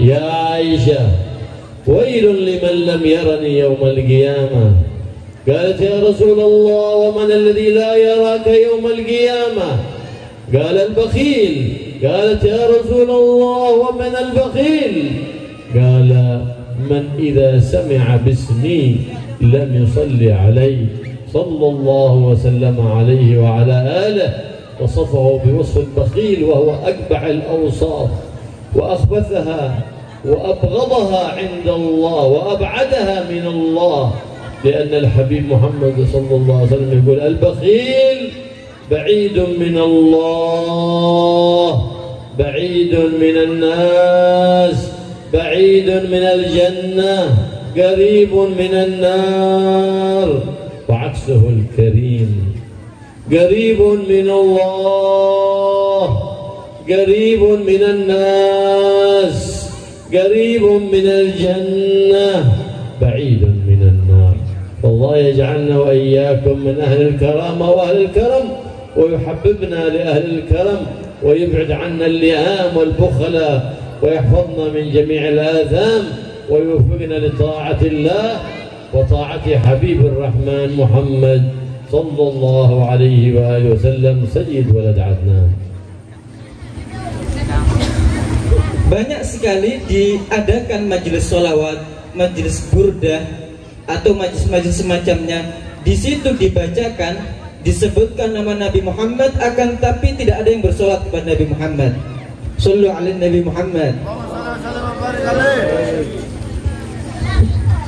يا عائشة ويل لمن لم يرني يوم القيامة. قالت يا رسول الله ومن الذي لا يراك يوم القيامة؟ قال البخيل. قالت يا رسول الله ومن البخيل؟ قال من إذا سمع باسمي لم يصلي علي صلى الله وسلم عليه وعلى آله، وصفه بوصف البخيل وهو أقبح الأوصاف وأخبثها وأبغضها عند الله وأبعدها من الله، لأن الحبيب محمد صلى الله عليه وسلم يقول البخيل بعيد من الله، بعيد من الناس، بعيد من الجنة، قريب من النار. وعكسه الكريم قريب من الله، قريب من الناس، قريب من الجنة، بعيد من النار. والله يجعلنا وإياكم من أهل الكرامة وأهل الكرم، ويحببنا لأهل الكرم، ويبعد عنا اللئام والبخلاء، ويحفظنا من جميع الآثام، ويوفقنا لطاعة الله وطاعة حبيب الرحمن محمد صلى الله عليه وآله وسلم سيد ولد عدنان. Banyak sekali diadakan majelis sholawat, majelis burdah, atau majelis-majelis semacamnya. Di situ dibacakan, disebutkan nama Nabi Muhammad, akan tapi tidak ada yang bersolat kepada Nabi Muhammad. Sallu ala Nabi Muhammad.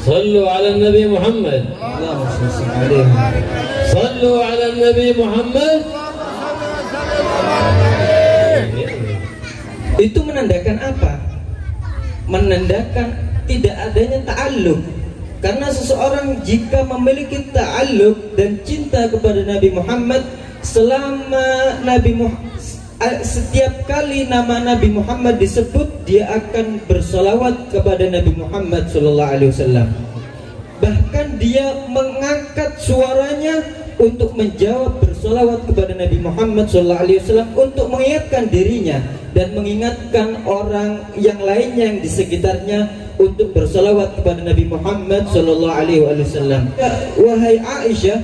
Sallu ala Nabi Muhammad. Sallu ala Nabi Muhammad. Itu menandakan apa? Menandakan tidak adanya ta'alluq. Karena seseorang jika memiliki ta'alluq dan cinta kepada Nabi Muhammad, selama setiap kali nama Nabi Muhammad disebut, dia akan bersolawat kepada Nabi Muhammad SAW. Bahkan dia mengangkat suaranya untuk menjawab bersolawat kepada Nabi Muhammad SAW, untuk mengingatkan dirinya dan mengingatkan orang yang lainnya yang di sekitarnya untuk bersolawat kepada Nabi Muhammad SAW. Wahai Aisyah,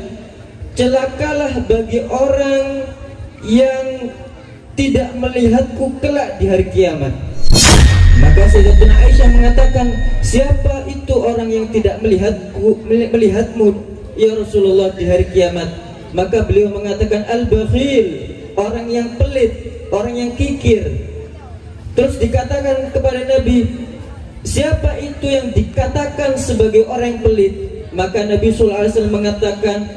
celakalah bagi orang yang tidak melihatku kelak di hari kiamat. Maka Sayyidatuna Aisyah mengatakan, siapa itu orang yang tidak melihatmu ya Rasulullah di hari kiamat? Maka beliau mengatakan al-bakhil, orang yang pelit, orang yang kikir. Terus dikatakan kepada Nabi, siapa itu yang dikatakan sebagai orang yang pelit? Maka Nabi SAW mengatakan,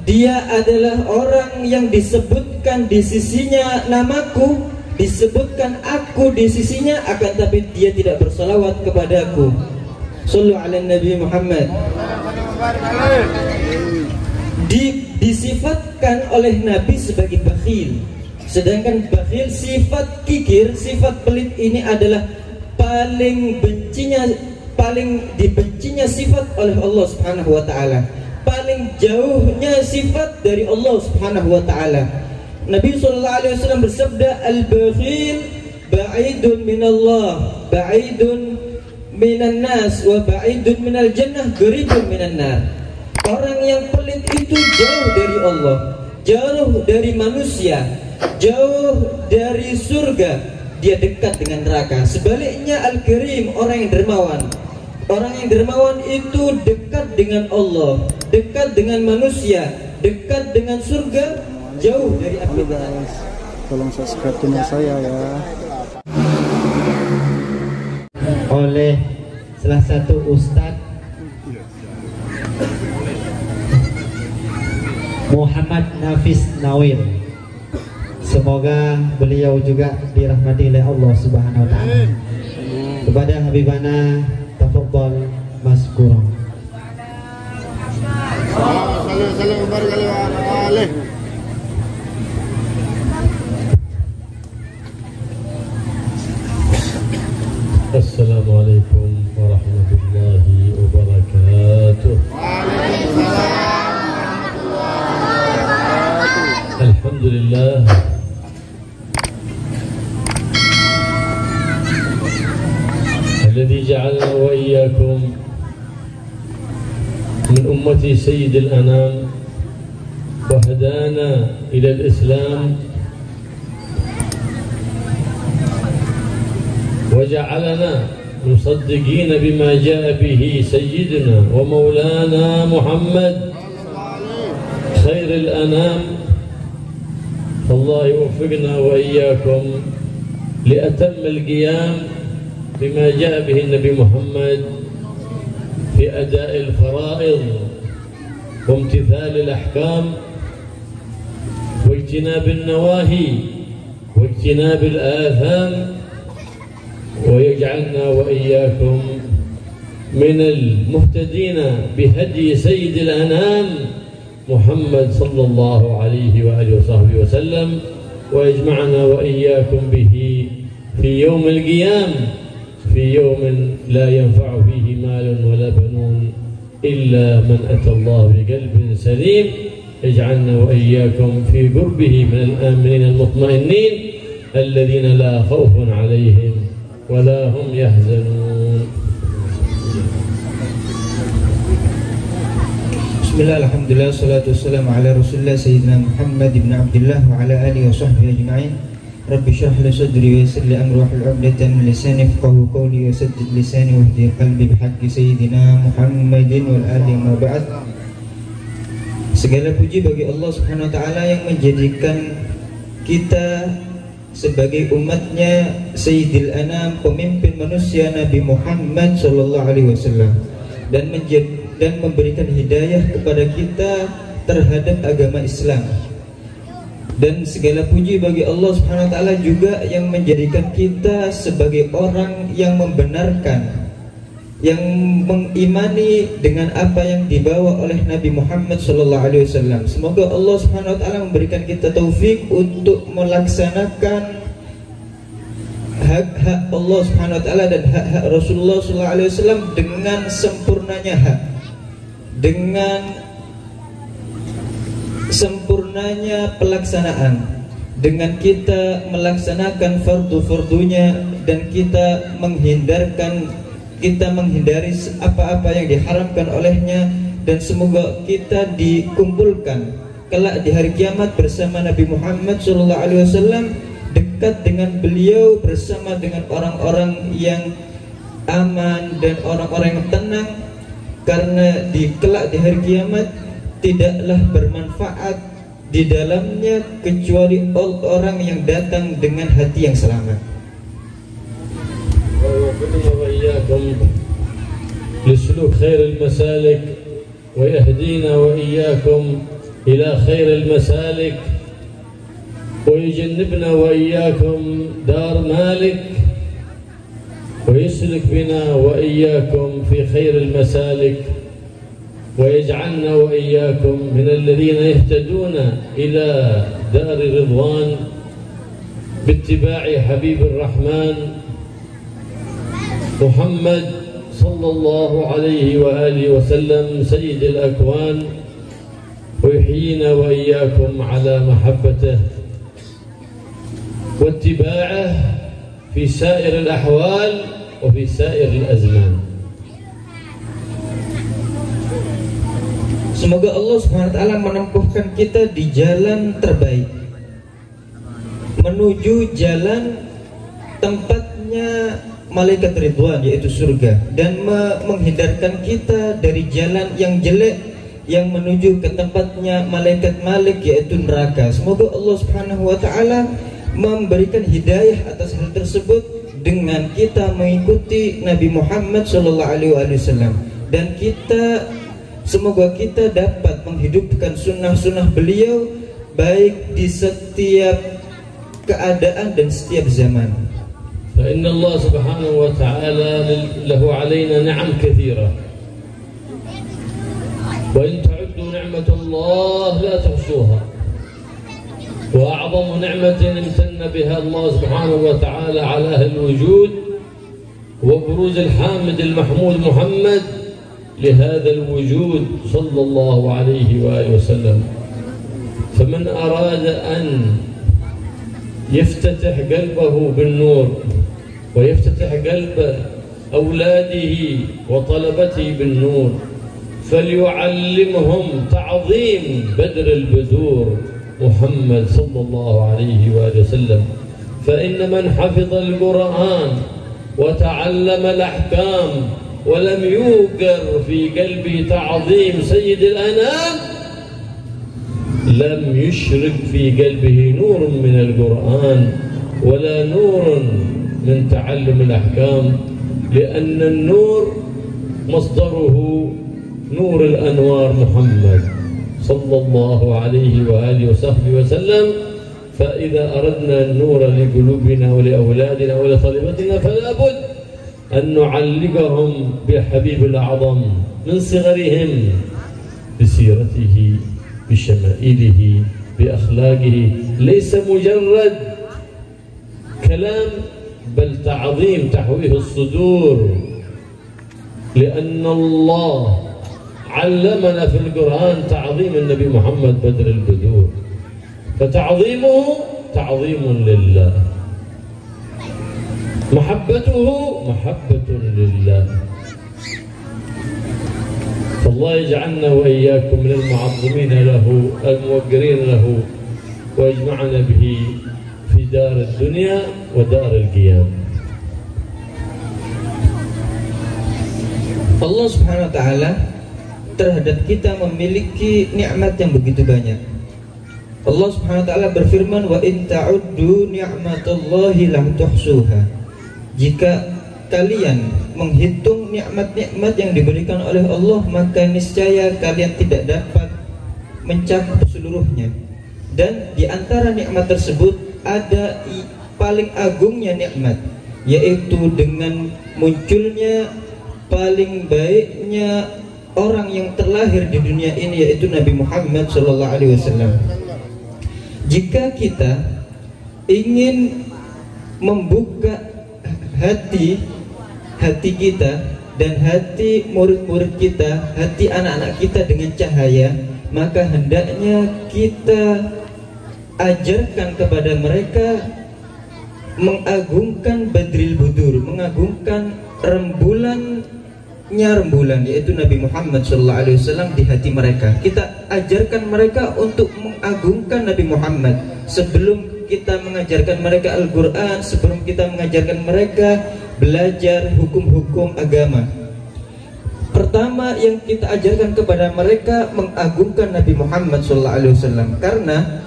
dia adalah orang yang disebutkan di sisinya namaku, disebutkan aku di sisinya, akan tapi dia tidak bersalawat kepadaku. Sallu ala Nabi Muhammad. Disifatkan oleh Nabi sebagai bakhil. Sedangkan bakhil, sifat kikir, sifat pelit ini adalah paling dibencinya sifat oleh Allah Subhanahu wa taala. Paling jauhnya sifat dari Allah Subhanahu wa taala. Nabi sallallahu alaihi wasallam bersabda, al-bakhil ba'idun minallah, ba'idun minan nas, wa ba'idun minal jannah, qaribun minan nar. Orang yang pelit itu jauh dari Allah, jauh dari manusia, jauh dari surga, dia dekat dengan neraka. Sebaliknya al-karim, orang yang dermawan, orang yang dermawan itu dekat dengan Allah, dekat dengan manusia, dekat dengan surga, jauh dari api. Guys, tolong subscribe channel saya ya. Oleh salah satu ustadz Muhammad Nafis Nawir. Semoga beliau juga dirahmati oleh Allah Subhanahu wa taala. Kepada Habibana tafadhal maskurah. Assalamualaikum warahmatullahi wabarakatuh. Alhamdulillah الذي جعلنا وإياكم من أمة سيد الأنام وهدانا إلى الإسلام وجعلنا مصدقين بما جاء به سيدنا ومولانا محمد خير الأنام. فالله يوفقنا وإياكم لأتم القيام بما جاء به النبي محمد في أداء الفرائض وامتثال الأحكام واجتناب النواهي واجتناب الآثام، ويجعلنا وإياكم من المهتدين بهدي سيد الأنام محمد صلى الله عليه وآله وصحبه وسلم، ويجمعنا وإياكم به في يوم القيام، في يوم لا ينفع فيه مال ولا بنون إلا من أتى الله بقلب سليم. يجعلنا وإياكم في قربه من الآمنين المطمئنين الذين لا خوف عليهم ولا هم يحزنون. Bismillah, alhamdulillah, salatu wassalamu ala rasulillah sayyidina Muhammad ibn Abdullah wa ala alihi wa sahbihi ajma'in. Rabbi syrah li sadri wa yassir li amri wahlul 'uqdatam min lisani yafqahu qawli wa saddid lisani wahdi qalbi bihaqqi sayyidina Muhammadin wal ali ma ba'd. Segala puji bagi Allah Subhanahu wa taala yang menjadikan kita sebagai umatnya Sayyidil Anam, pemimpin manusia Nabi Muhammad sallallahu alaihi wasallam, dan memberikan hidayah kepada kita terhadap agama Islam. Dan segala puji bagi Allah Subhanahu wa taala juga yang menjadikan kita sebagai orang yang membenarkan, yang mengimani dengan apa yang dibawa oleh Nabi Muhammad sallallahu alaihi wasallam. Semoga Allah Subhanahu wa taala memberikan kita taufik untuk melaksanakan hak-hak Allah Subhanahu wa taala dan hak-hak Rasulullah sallallahu alaihi wasallam dengan sempurnanya hak, dengan sempurnanya pelaksanaan, dengan kita melaksanakan fardu-fardunya dan kita menghindari apa-apa yang diharamkan olehnya. Dan semoga kita dikumpulkan kelak di hari kiamat bersama Nabi Muhammad SAW, dekat dengan beliau bersama dengan orang-orang yang aman dan orang-orang yang tenang, karena kelak di hari kiamat tidaklah bermanfaat di dalamnya kecuali orang yang datang dengan hati yang selamat. ووفقنا وإياكم لسلوك خير المسالك ويهدينا وإياكم إلى خير المسالك ويجنبنا وإياكم دار مالك ويسلك بنا وإياكم في خير المسالك ويجعلنا وإياكم من الذين يهتدون إلى دار الرضوان باتباع حبيب الرحمن محمد صلى الله عليه وآله وسلم سيد الأكوان، ويحيينا وإياكم على محبته واتباعه في سائر الأحوال وفي سائر الأزمان. Semoga Allah SWT menempuhkan kita di jalan terbaik, menuju jalan tempatnya malaikat ridwan, yaitu surga, dan menghindarkan kita dari jalan yang jelek yang menuju ke tempatnya malaikat malik, yaitu neraka. Semoga Allah Subhanahu wa taala memberikan hidayah atas hal tersebut dengan kita mengikuti Nabi Muhammad sallallahu alaihi wasallam, dan semoga kita dapat menghidupkan sunnah-sunnah beliau baik di setiap keadaan dan setiap zaman. فإن الله سبحانه وتعالى له علينا نعم كثيرة، وإن تعدوا نعمة الله لا تحصوها. وأعظم نعمة امتن بها الله سبحانه وتعالى على أهل الوجود وبروز الحامد المحمود محمد لهذا الوجود صلى الله عليه وآله وسلم. فمن أراد أن يفتتح قلبه بالنور ويفتتح قلب أولاده وطلبته بالنور، فليعلمهم تعظيم بدر البدور محمد صلى الله عليه وآله وسلم. فإن من حفظ القرآن وتعلم الأحكام ولم يوقر في قلبه تعظيم سيد الأنام لم يشرك في قلبه نور من القرآن ولا نور من تعلم الأحكام، لأن النور مصدره نور الأنوار محمد صلى الله عليه وآله وصحبه وسلم. فإذا أردنا النور لقلوبنا ولأولادنا ولطلبتنا فلا بد أن نعلقهم بالحبيب الأعظم من صغرهم بسيرته بشمائله بأخلاقه، ليس مجرد كلام بل تعظيم تحويه الصدور، لأن الله علمنا في القرآن تعظيم النبي محمد بدر البدور، فتعظيمه تعظيم لله، محبته محبة لله. فالله يجعلنا وإياكم من المعظمين له الموقرين له، ويجمعنا به في دار الدنيا ودار القيام. Allah Subhanahu wa taala terhadap kita memiliki nikmat yang begitu banyak. Allah Subhanahu wa taala berfirman, wa in ta'uddu ni'matallahi la tuhsuha. Jika kalian menghitung nikmat-nikmat yang diberikan oleh Allah, maka niscaya kalian tidak dapat mencakup seluruhnya. Dan di antara nikmat tersebut ada paling agungnya nikmat, yaitu dengan munculnya paling baiknya orang yang terlahir di dunia ini, yaitu Nabi Muhammad SAW. Jika kita ingin membuka hati kita dan hati murid-murid kita, hati anak-anak kita dengan cahaya, maka hendaknya kita ajarkan kepada mereka mengagungkan Badril Budur, mengagungkan rembulan, yaitu Nabi Muhammad SAW di hati mereka. Kita ajarkan mereka untuk mengagungkan Nabi Muhammad sebelum kita mengajarkan mereka Al-Quran, sebelum kita mengajarkan mereka belajar hukum-hukum agama. Pertama yang kita ajarkan kepada mereka mengagungkan Nabi Muhammad SAW, karena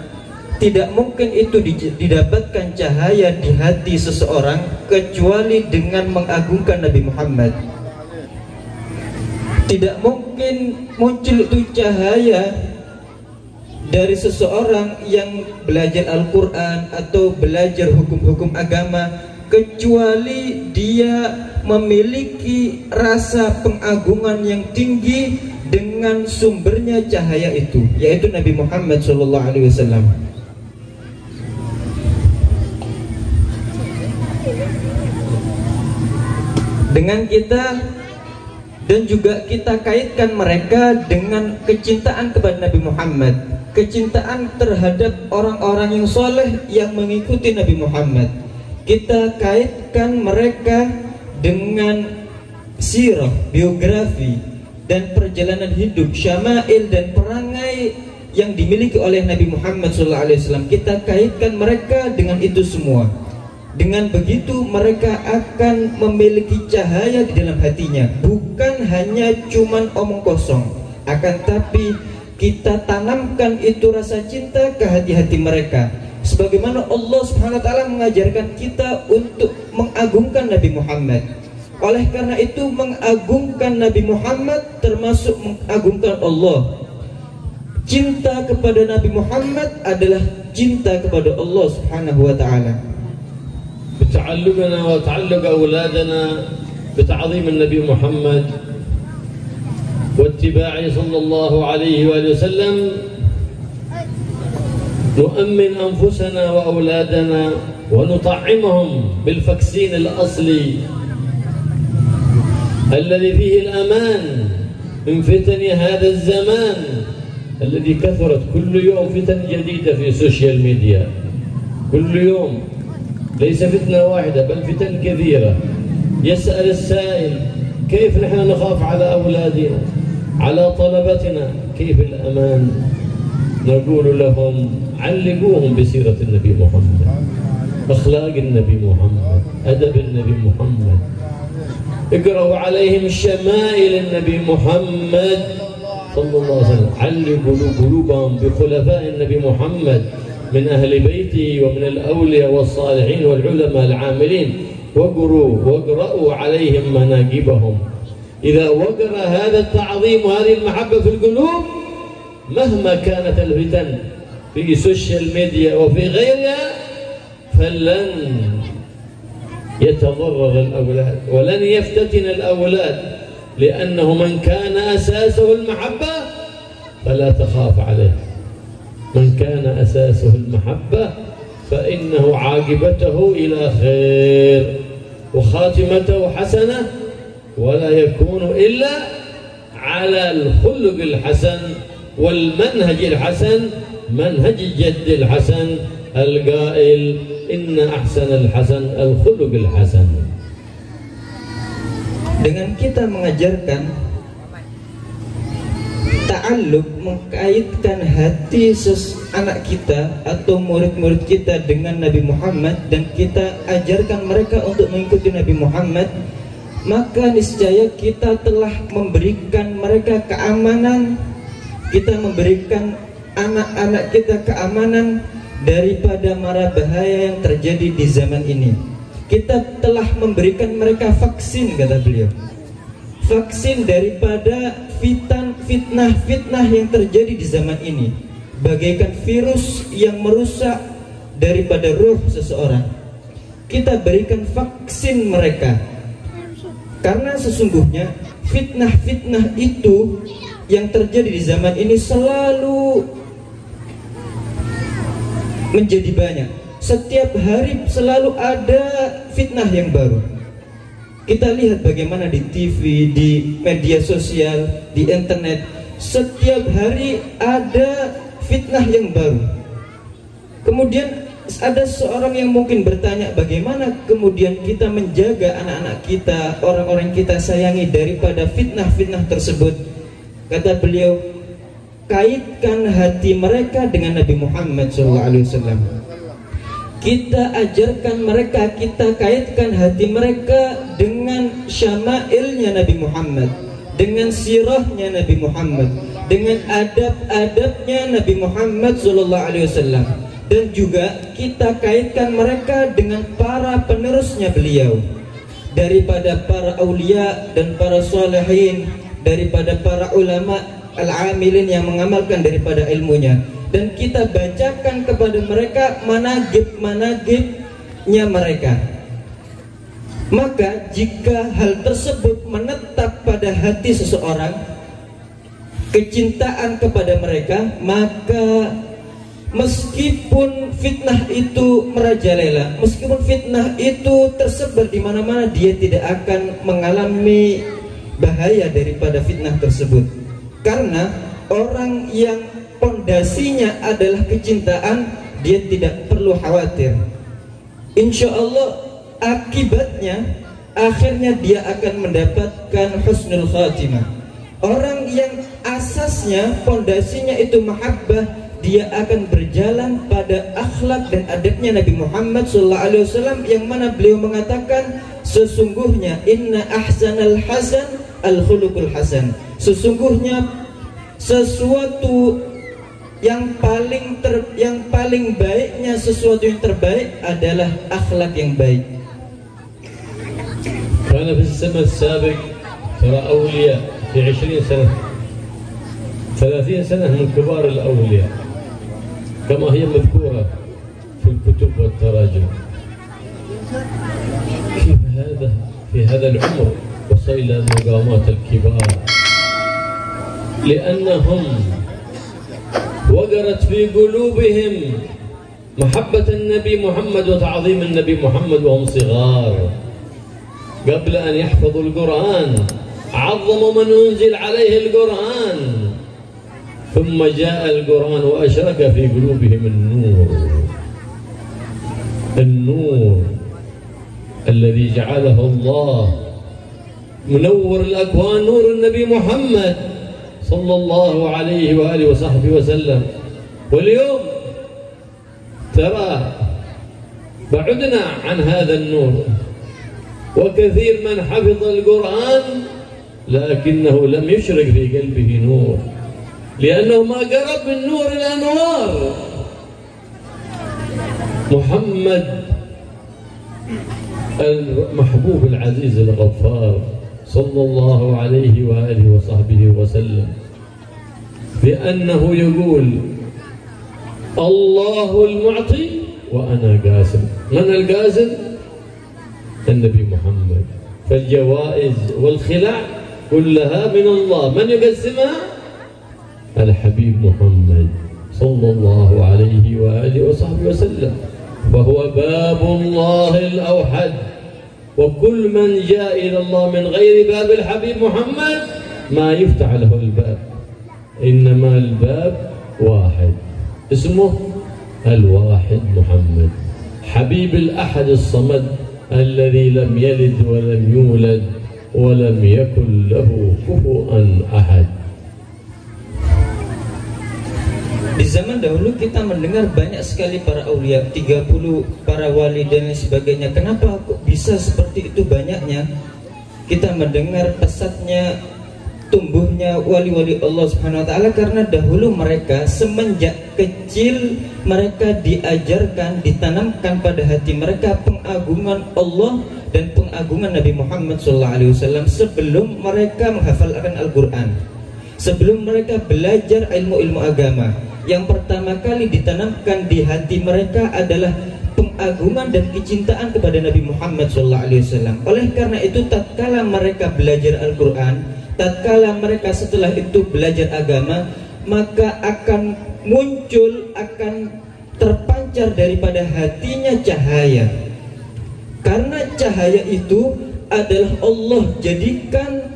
tidak mungkin itu didapatkan cahaya di hati seseorang kecuali dengan mengagungkan Nabi Muhammad. Tidak mungkin muncul itu cahaya dari seseorang yang belajar Al-Quran atau belajar hukum-hukum agama kecuali dia memiliki rasa pengagungan yang tinggi dengan sumbernya cahaya itu, yaitu Nabi Muhammad SAW. Dengan kita dan juga kita kaitkan mereka dengan kecintaan kepada Nabi Muhammad, kecintaan terhadap orang-orang yang soleh yang mengikuti Nabi Muhammad. Kita kaitkan mereka dengan sirah, biografi dan perjalanan hidup, syama'il dan perangai yang dimiliki oleh Nabi Muhammad SAW. Kita kaitkan mereka dengan itu semua. Dengan begitu mereka akan memiliki cahaya di dalam hatinya, bukan hanya cuman omong kosong, akan tapi kita tanamkan itu rasa cinta ke hati-hati mereka. Sebagaimana Allah Subhanahu wa taala mengajarkan kita untuk mengagungkan Nabi Muhammad. Oleh karena itu mengagungkan Nabi Muhammad termasuk mengagungkan Allah. Cinta kepada Nabi Muhammad adalah cinta kepada Allah Subhanahu wa taala. بتعلمنا وتعلق أولادنا بتعظيم النبي محمد واتباعه صلى الله عليه وآله وسلم نؤمن أنفسنا وأولادنا ونطعمهم بالفاكسين الأصلي الذي فيه الأمان من فتن هذا الزمان الذي كثرت كل يوم فتن جديدة في السوشيال ميديا. كل يوم ليس فتنة واحدة بل فتن كثيرة يسأل السائل كيف نحن نخاف على أولادنا على طلبتنا كيف الأمان؟ نقول لهم علقوهم بسيرة النبي محمد، أخلاق النبي محمد، أدب النبي محمد، اقرأوا عليهم شمائل النبي محمد صلى الله عليه وسلم، علقوا قلوبهم بخلفاء النبي محمد من أهل بيته ومن الأولياء والصالحين والعلماء العاملين، واقرأوا عليهم مناقبهم. إذا وقر هذا التعظيم وهذه المحبة في القلوب مهما كانت الفتن في السوشيال ميديا وفي غيرها فلن يتضرر الأولاد ولن يفتتن الأولاد، لأنه من كان أساسه المحبة فلا تخاف عليه. من كان أساسه المحبة فإنه عاقبته إلى خير وخاتمته حسنة، ولا يكون إلا على الخلق الحسن والمنهج الحسن، منهج الجد الحسن القائل إن أحسن الحسن الخلق الحسن. Dengan kita mengajarkan ta'alluq, mengkaitkan hati anak kita atau murid-murid kita dengan Nabi Muhammad, dan kita ajarkan mereka untuk mengikuti Nabi Muhammad, maka niscaya kita telah memberikan mereka keamanan, kita memberikan anak-anak kita keamanan daripada mara bahaya yang terjadi di zaman ini. Kita telah memberikan mereka vaksin, kata beliau, vaksin daripada fitnah-fitnah yang terjadi di zaman ini, bagaikan virus yang merusak daripada ruh seseorang. Kita berikan vaksin mereka, karena sesungguhnya fitnah-fitnah itu yang terjadi di zaman ini selalu menjadi banyak. Setiap hari selalu ada fitnah yang baru. Kita lihat bagaimana di TV, di media sosial, di internet, setiap hari ada fitnah yang baru. Kemudian ada seorang yang mungkin bertanya, bagaimana kemudian kita menjaga anak-anak kita, orang-orang kita sayangi daripada fitnah-fitnah tersebut? Kata beliau, kaitkan hati mereka dengan Nabi Muhammad SAW. Kita ajarkan mereka, kita kaitkan hati mereka dengan syama'ilnya Nabi Muhammad, dengan sirahnya Nabi Muhammad, dengan adab-adabnya Nabi Muhammad SAW. Dan juga kita kaitkan mereka dengan para penerusnya beliau, daripada para aulia dan para salihin, daripada para ulama al-amilin yang mengamalkan daripada ilmunya. Dan kita bacakan kepada mereka managib-managibnya mereka. Maka jika hal tersebut menetap pada hati seseorang, kecintaan kepada mereka, maka meskipun fitnah itu merajalela, meskipun fitnah itu tersebar di mana-mana, dia tidak akan mengalami bahaya daripada fitnah tersebut. Karena orang yang pondasinya adalah kecintaan, dia tidak perlu khawatir. Insya Allah akibatnya, akhirnya dia akan mendapatkan husnul khatimah. Orang yang asasnya, pondasinya itu mahabbah, dia akan berjalan pada akhlak dan adabnya Nabi Muhammad SAW, yang mana beliau mengatakan, sesungguhnya inna ahsanal hasan al khuluqul hasan, sesungguhnya sesuatu yang paling baiknya, sesuatu yang terbaik adalah akhlak yang baik. Karena في الزمن السابق ترى أولياء في 20 سنة 30 سنة من كبار الأولياء كما هي مذكورة في الكتب والتراجم. كيف هذا في هذا العمر وصل إلى المقامات الكبار؟ لأنهم وقرت في قلوبهم محبة النبي محمد وتعظيم النبي محمد وهم صغار. قبل أن يحفظوا القرآن عظموا من أنزل عليه القرآن، ثم جاء القرآن وأشرق في قلوبهم النور. الذي جعله الله منور الأكوان نور النبي محمد صلى الله عليه وآله وصحبه وسلم. واليوم ترى بعدنا عن هذا النور، وكثير من حفظ القرآن لكنه لم يشرق في قلبه نور، لأنه ما قرب من نور الأنوار. محمد المحبوب العزيز الغفار صلى الله عليه وآله وصحبه وسلم بأنه يقول الله المعطي وأنا قاسم. من القاسم؟ النبي محمد. فالجوائز والخلاع كلها من الله. من يقسمها؟ الحبيب محمد صلى الله عليه وآله وصحبه وسلم. فهو باب الله الأوحد، وكل من جاء إلى الله من غير باب الحبيب محمد ما يفتح له الباب، إنما الباب واحد اسمه الواحد محمد، حبيب الأحد الصمد الذي لم يلد ولم يولد ولم يكن له كفوا أحد. Di zaman dahulu kita mendengar banyak sekali para aulia, 30 para wali dan lain sebagainya. Kenapa kok bisa seperti itu banyaknya? Kita mendengar pesatnya tumbuhnya wali-wali Allah Subhanahu wa taala karena dahulu mereka semenjak kecil mereka diajarkan, ditanamkan pada hati mereka pengagungan Allah dan pengagungan Nabi Muhammad SAW sebelum mereka menghafalkan Al-Quran, sebelum mereka belajar ilmu-ilmu agama. Yang pertama kali ditanamkan di hati mereka adalah pengagungan dan kecintaan kepada Nabi Muhammad SAW. Oleh karena itu tatkala mereka belajar Al-Quran, tatkala mereka setelah itu belajar agama, maka akan muncul, akan terpancar daripada hatinya cahaya. Karena cahaya itu adalah Allah jadikan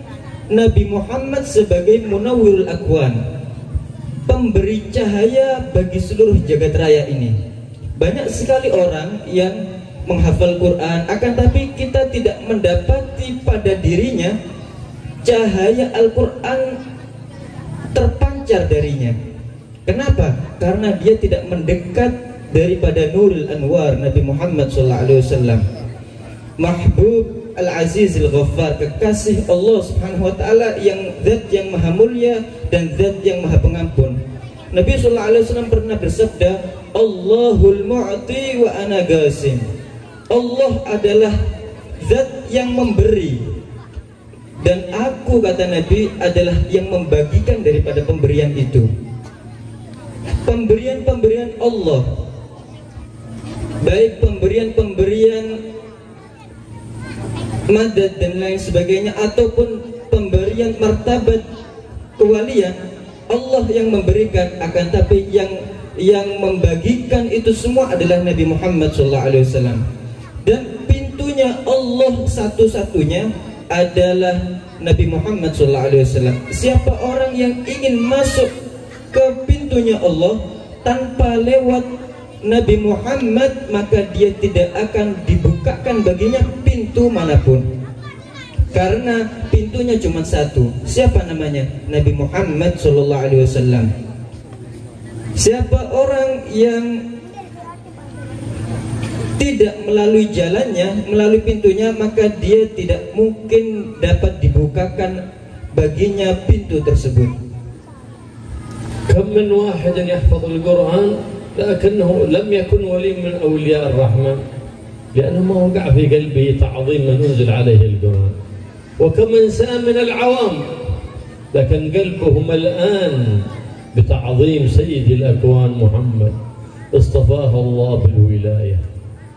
Nabi Muhammad sebagai munawwirul akwan, pemberi cahaya bagi seluruh jagat raya ini. Banyak sekali orang yang menghafal Quran, akan tapi kita tidak mendapati pada dirinya cahaya Al-Quran terpancar darinya. Kenapa? Karena dia tidak mendekat daripada Nurul Anwar Nabi Muhammad SAW, Mahbub Al-Aziz Al-Ghaffar, kekasih Allah Subhanahu wa taala yang zat yang maha mulia dan zat yang maha pengampun. Nabi SAW pernah bersabda, Allahul mu'ti wa ana qasim. Allah adalah zat yang memberi dan aku, kata Nabi, adalah yang membagikan daripada pemberian itu. Pemberian-pemberian Allah, baik pemberian-pemberian madad dan lain sebagainya, ataupun pemberian martabat kewalian, Allah yang memberikan, akan tapi yang membagikan itu semua adalah Nabi Muhammad SAW. Dan pintunya Allah satu-satunya adalah Nabi Muhammad SAW. Siapa orang yang ingin masuk ke pintunya Allah tanpa lewat Nabi Muhammad, maka dia tidak akan dibukakan baginya pintu manapun, karena pintunya cuma satu. Siapa namanya? Nabi Muhammad SAW. Siapa orang yang tidak melalui jalannya, melalui pintunya, maka dia tidak mungkin dapat dibukakan baginya pintu tersebut. كم من واحد يحفظ القرآن لكنه لم يكن ولي من أولياء الرحمن لأنه ما وقع في قلبه تعظيم من أنزل عليه القرآن. وكم إنسان من العوام لكن قلبه ملآن بتعظيم سيد الأكوان محمد، اصطفاه الله بالولاية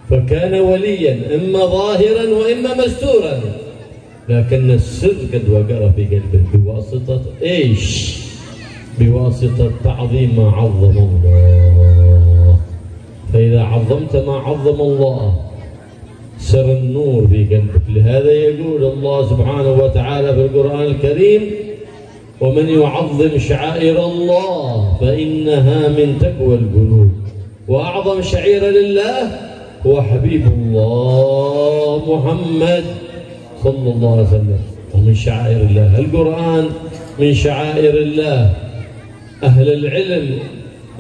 فكان وليا إما ظاهرا وإما مستورا، لكن السر قد وقع في قلبه بواسطة إيش؟ بواسطة تعظيم ما عظم الله. فإذا عظمت ما عظم الله سر النور في قلبك. لهذا يقول الله سبحانه وتعالى في القرآن الكريم ومن يعظم شعائر الله فإنها من تقوى القلوب. وأعظم شعيرة لله هو حبيب الله محمد صلى الله عليه وسلم. ومن شعائر الله القرآن، من شعائر الله. أهل العلم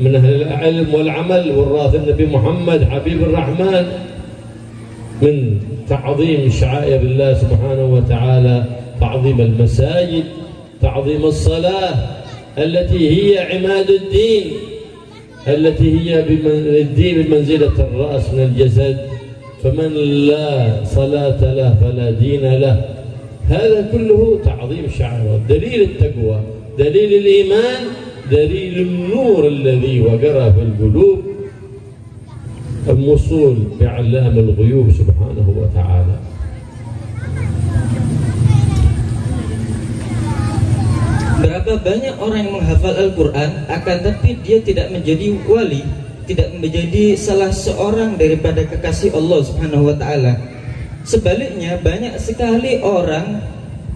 من أهل العلم والعمل وراث النبي محمد حبيب الرحمن، من تعظيم شعائر الله سبحانه وتعالى تعظيم المساجد، تعظيم الصلاة التي هي عماد الدين، التي هي الدين بمنزلة الرأس من الجسد، فمن لا صلاة له فلا دين له. هذا كله تعظيم شعائر، دليل التقوى، دليل الإيمان، دليل النور الذي وقر في القلوب، الوصول بعلام الغيوب سبحانه وتعالى. Berapa banyak orang yang menghafal Al-Quran, akan tapi dia tidak menjadi wali, tidak menjadi salah seorang daripada kekasih Allah Subhanahu wa Ta'ala. Sebaliknya, banyak sekali orang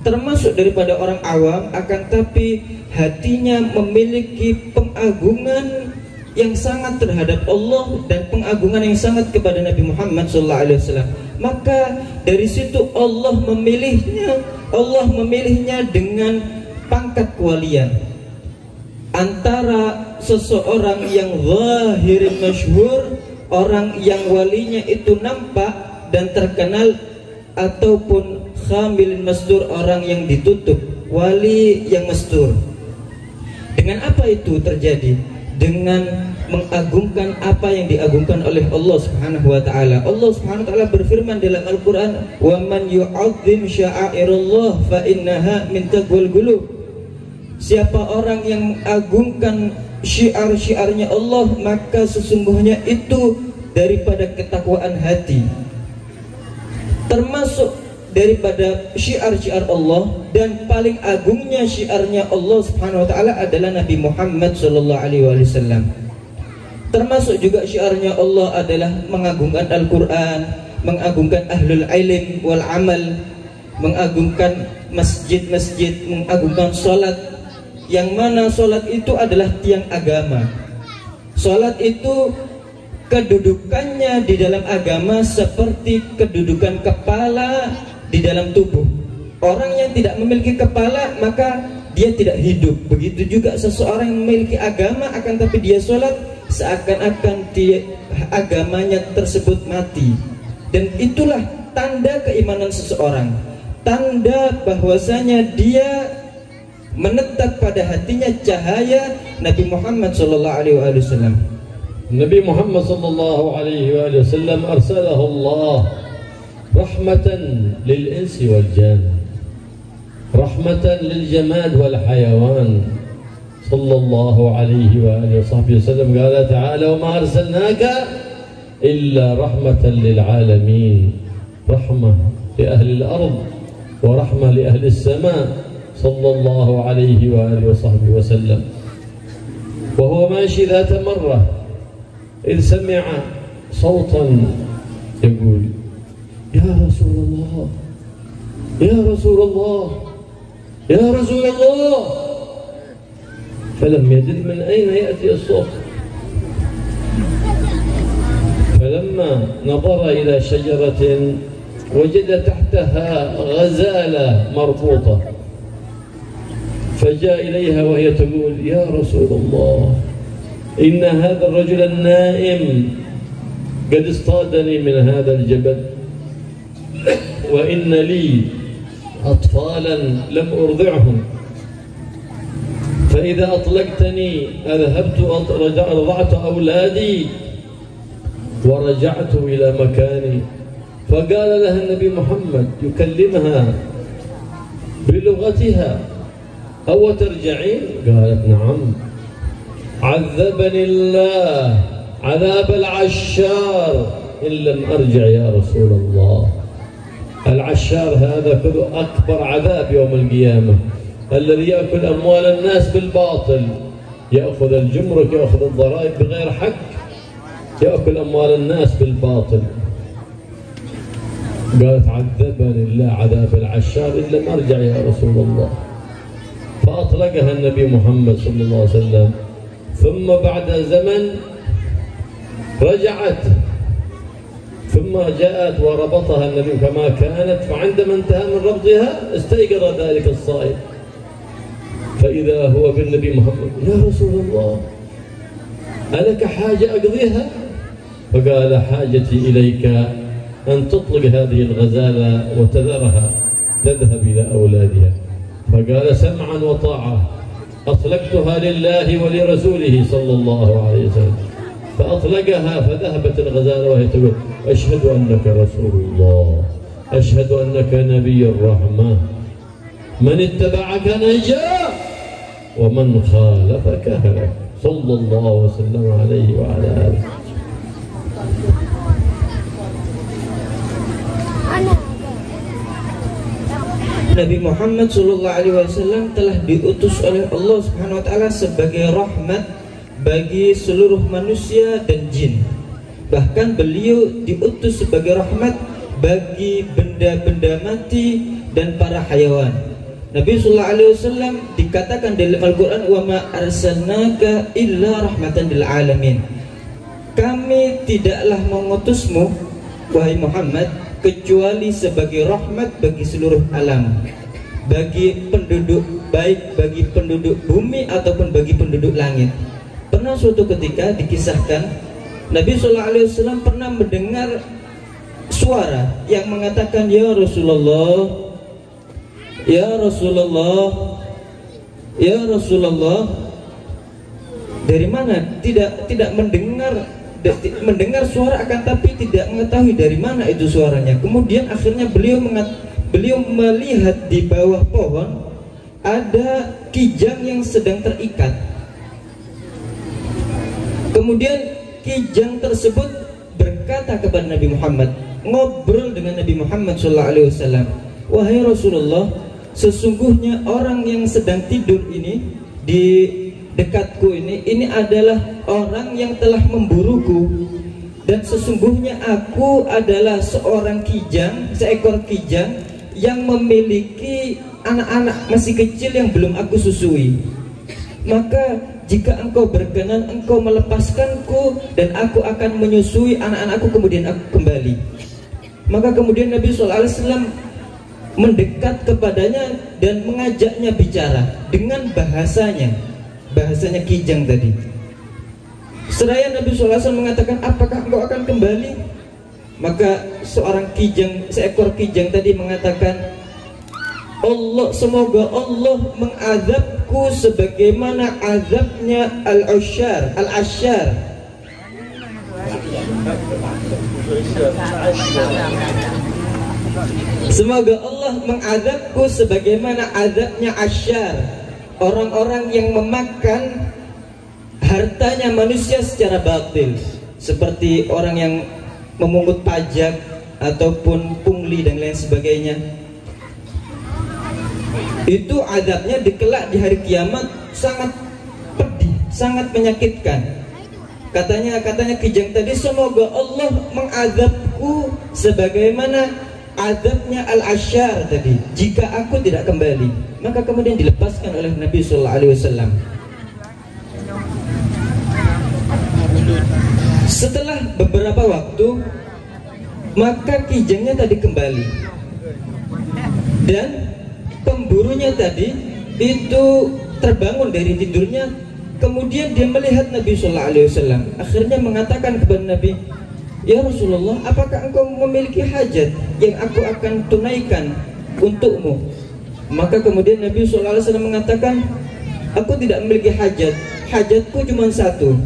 termasuk daripada orang awam, akan tapi hatinya memiliki pengagungan yang sangat terhadap Allah dan pengagungan yang sangat kepada Nabi Muhammad SAW. Maka dari situ Allah memilihnya dengan pangkat kewalian. Antara seseorang yang zahirin masyhur, orang yang walinya itu nampak dan terkenal, ataupun khamilin mastur, orang yang ditutup, wali yang mastur. Dengan apa itu terjadi? Dengan mengagungkan apa yang diagungkan oleh Allah Subhanahu wa Ta'ala. Allah Subhanahu wa Ta'ala berfirman dalam Al-Quran, "Wa man yu'azzim sya'airallah fa innaha min taqwal qulub." Siapa orang yang mengagungkan syiar-syiarnya Allah, maka sesungguhnya itu daripada ketakwaan hati. Termasuk daripada syiar-syiar Allah, dan paling agungnya syiarnya Allah Subhanahu wa Ta'ala adalah Nabi Muhammad sallallahu alaihi wasallam. Termasuk juga syiarnya Allah adalah mengagungkan Al-Quran, mengagungkan ahlul ilm wal amal, mengagungkan masjid-masjid, mengagungkan sholat, yang mana sholat itu adalah tiang agama. Sholat itu kedudukannya di dalam agama seperti kedudukan kepala di dalam tubuh. Orang yang tidak memiliki kepala, maka dia tidak hidup. Begitu juga seseorang yang memiliki agama, akan tapi dia sholat, seakan-akan agamanya tersebut mati. Dan itulah tanda keimanan seseorang, tanda bahwasanya dia menetap pada hatinya cahaya Nabi Muhammad sallallahu alaihi wasallam. Nabi Muhammad sallallahu alaihi wasallam arsalahu Allah rahmatan lil insi wal jan, rahmatan lil jamad wal hayawan. Sallallahu alaihi wa alihi wasallam qala ta'ala wa ma arsalnaka illa rahmatan lil alamin, rahmah li ahli al-ard wa rahmah li ahli as-sama. Sallallahu alaihi wa alihi wasallam. Wa huwa mashi dhata marrah إذ سمع صوتا يقول يا رسول الله يا رسول الله يا رسول الله، فلم يدر من أين يأتي الصوت. فلما نظر إلى شجرة وجد تحتها غزالة مربوطة، فجاء إليها وهي تقول يا رسول الله إن هذا الرجل النائم قد اصطادني من هذا الجبل، وإن لي أطفالا لم أرضعهم، فإذا أطلقتني أذهبت رضعت أولادي ورجعت إلى مكاني. فقال لها النبي محمد يكلمها بلغتها أو ترجعين؟ قالت نعم. عذبني الله عذاب العشار إن لم أرجع يا رسول الله. العشار هذا أكبر عذاب يوم القيامة، الذي يأكل أموال الناس بالباطل، يأخذ الجمرك، يأخذ الضرائب بغير حق، يأكل أموال الناس بالباطل. قالت عذبني الله عذاب العشار إن لم أرجع يا رسول الله. فأطلقها النبي محمد صلى الله عليه وسلم. ثم بعد زمن رجعت ثم جاءت وربطها النبي كما كانت، فعندما انتهى من ربطها استيقظ ذلك الصائم فإذا هو بالنبي محمد: يا رسول الله ألك حاجة أقضيها؟ فقال: حاجتي إليك أن تطلق هذه الغزالة وتذرها تذهب إلى أولادها. فقال: سمعا وطاعة، أطلقتها لله ولرسوله صلى الله عليه وسلم. فأطلقها فذهبت الغزالة وهي تقول: أشهد أنك رسول الله، أشهد أنك نبي الرحمة، من اتبعك نجا ومن خالفك هلك، صلى الله وسلم عليه وعلى آله. Nabi Muhammad SAW telah diutus oleh Allah Subhanahu Wa Taala sebagai rahmat bagi seluruh manusia dan jin. Bahkan beliau diutus sebagai rahmat bagi benda-benda mati dan para hayawan. Nabi SAW dikatakan dalam Al-Quran: "Wa ma arsalnaka illa rahmatan lil alamin." Kami tidaklah mengutusmu, wahai Muhammad, kecuali sebagai rahmat bagi seluruh alam, bagi penduduk, baik bagi penduduk bumi ataupun bagi penduduk langit. Pernah suatu ketika dikisahkan Nabi SAW pernah mendengar suara yang mengatakan: "Ya Rasulullah, ya Rasulullah, ya Rasulullah." Dari mana? Tidak mendengar suara, akan tapi tidak mengetahui dari mana itu suaranya. Kemudian akhirnya beliau melihat di bawah pohon ada kijang yang sedang terikat. Kemudian kijang tersebut berkata kepada Nabi Muhammad, ngobrol dengan Nabi Muhammad SAW: "Wahai Rasulullah, sesungguhnya orang yang sedang tidur ini di dekatku ini adalah orang yang telah memburuku, dan sesungguhnya aku adalah seorang kijang, seekor kijang yang memiliki anak-anak masih kecil yang belum aku susui. Maka jika engkau berkenan, engkau melepaskanku dan aku akan menyusui anak-anakku, kemudian aku kembali." Maka kemudian Nabi SAW mendekat kepadanya dan mengajaknya bicara dengan bahasanya kijang tadi. Seraya Nabi SAW mengatakan, "Apakah engkau akan kembali?" Maka seekor kijang tadi mengatakan, "Semoga Allah mengazabku sebagaimana azabnya al-Ashar." Semoga Allah mengazabku sebagaimana azabnya Ashar, orang-orang yang memakan hartanya manusia secara batil, seperti orang yang memungut pajak ataupun pungli dan lain sebagainya. Itu azabnya dikelak di hari kiamat sangat pedih, sangat menyakitkan. Katanya kijang tadi, semoga Allah mengazabku sebagaimana azabnya al-Ashar tadi jika aku tidak kembali. Maka kemudian dilepaskan oleh Nabi SAW. Setelah beberapa waktu, maka kijangnya tadi kembali, dan pemburunya tadi itu terbangun dari tidurnya. Kemudian dia melihat Nabi SAW. Akhirnya mengatakan kepada Nabi, "Ya Rasulullah, apakah engkau memiliki hajat yang aku akan tunaikan untukmu?" Maka kemudian Nabi SAW mengatakan, "Aku tidak memiliki hajat. Hajatku cuma satu.